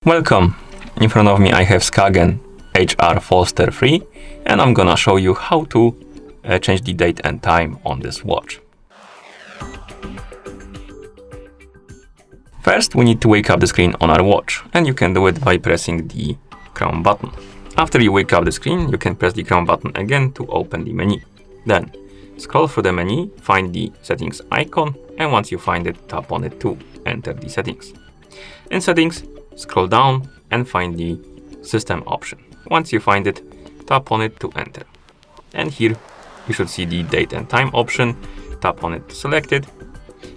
Welcome! In front of me I have SKAGEN Falster 3 and I'm gonna show you how to change the date and time on this watch. First we need to wake up the screen on our watch, and you can do it by pressing the crown button. After you wake up the screen, you can press the crown button again to open the menu. Then scroll through the menu, find the settings icon, and once you find it, tap on it to enter the settings. In settings, scroll down and find the system option. Once you find it, tap on it to enter. And here you should see the date and time option. Tap on it to select it.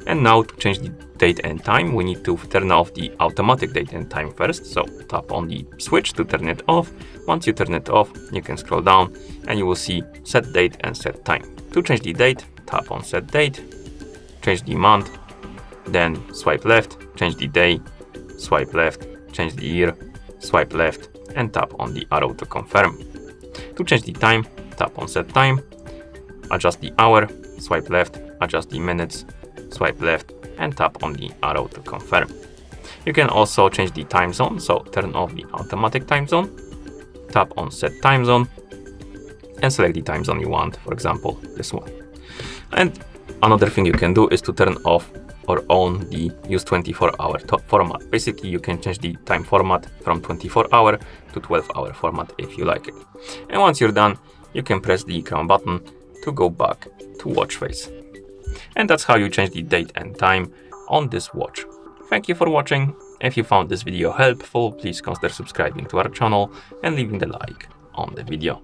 And now to change the date and time, we need to turn off the automatic date and time first. So tap on the switch to turn it off. Once you turn it off, you can scroll down and you will see set date and set time. To change the date, tap on set date, change the month, then swipe left, change the day, swipe left, change the year, swipe left, and tap on the arrow to confirm. To change the time, tap on set time, adjust the hour, swipe left, adjust the minutes, swipe left, and tap on the arrow to confirm. You can also change the time zone, so turn off the automatic time zone, tap on set time zone, and select the time zone you want, for example, this one. And another thing you can do is to turn off or on the use 24-hour format. Basically, you can change the time format from 24-hour to 12-hour format if you like it. And once you're done, you can press the crown button to go back to watch face. And that's how you change the date and time on this watch. Thank you for watching. If you found this video helpful, please consider subscribing to our channel and leaving the like on the video.